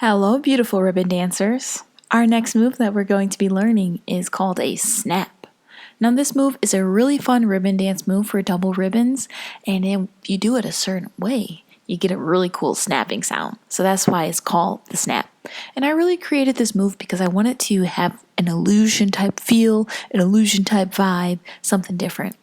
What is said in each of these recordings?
Hello, beautiful ribbon dancers. Our next move that we're going to be learning is called a snap. Now, this move is a really fun ribbon dance move for double ribbons, and if you do it a certain way, you get a really cool snapping sound. So that's why it's called the snap. And I really created this move because I wanted to have an illusion type feel, an illusion type vibe, something different.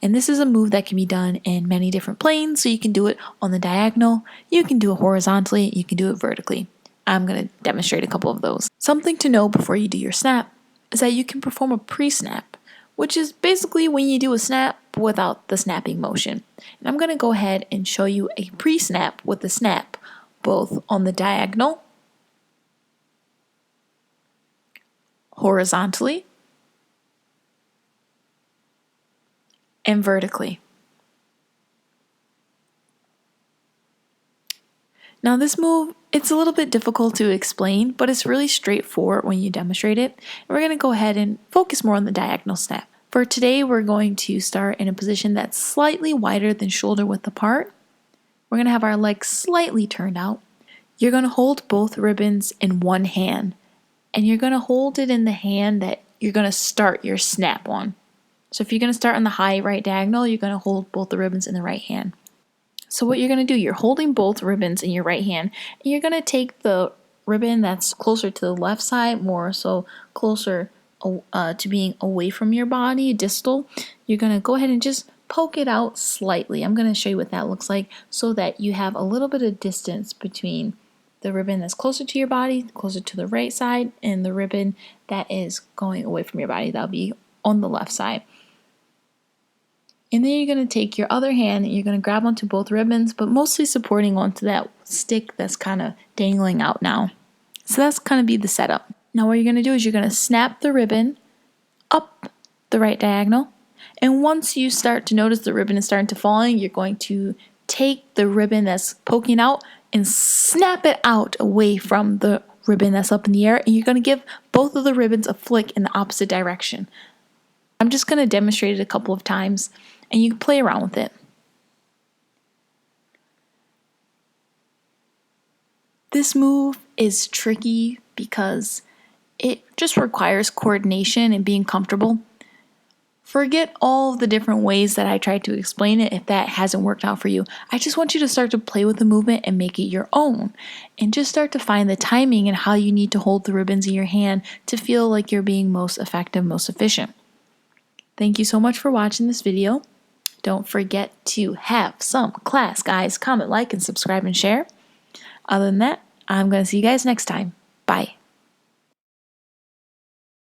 And this is a move that can be done in many different planes, so you can do it on the diagonal, you can do it horizontally, you can do it vertically. I'm going to demonstrate a couple of those. Something to know before you do your snap is that you can perform a pre-snap, which is basically when you do a snap without the snapping motion. And I'm going to go ahead and show you a pre-snap with the snap, both on the diagonal, horizontally, and vertically. Now this move, it's a little bit difficult to explain, but it's really straightforward when you demonstrate it. And we're going to go ahead and focus more on the diagonal snap. For today, we're going to start in a position that's slightly wider than shoulder width apart. We're going to have our legs slightly turned out. You're going to hold both ribbons in one hand, and you're going to hold it in the hand that you're going to start your snap on. So if you're going to start on the high right diagonal, you're going to hold both the ribbons in the right hand. So what you're going to do, you're holding both ribbons in your right hand, and you're going to take the ribbon that's closer to the left side, more so closer to being away from your body, distal. You're going to go ahead and just poke it out slightly. I'm going to show you what that looks like so that you have a little bit of distance between the ribbon that's closer to your body, closer to the right side, and the ribbon that is going away from your body. That'll be on the left side. And then you're going to take your other hand and you're going to grab onto both ribbons, but mostly supporting onto that stick that's kind of dangling out now. So that's going to be the setup. Now what you're going to do is you're going to snap the ribbon up the right diagonal. And once you start to notice the ribbon is starting to fall in, you're going to take the ribbon that's poking out and snap it out away from the ribbon that's up in the air. And you're going to give both of the ribbons a flick in the opposite direction. I'm just going to demonstrate it a couple of times, and you can play around with it. This move is tricky because it just requires coordination and being comfortable. Forget all of the different ways that I tried to explain it if that hasn't worked out for you. I just want you to start to play with the movement and make it your own. And just start to find the timing and how you need to hold the ribbons in your hand to feel like you're being most effective, most efficient. Thank you so much for watching this video. Don't forget to have some class, guys. Comment, like, and subscribe and share. Other than that, I'm going to see you guys next time. Bye.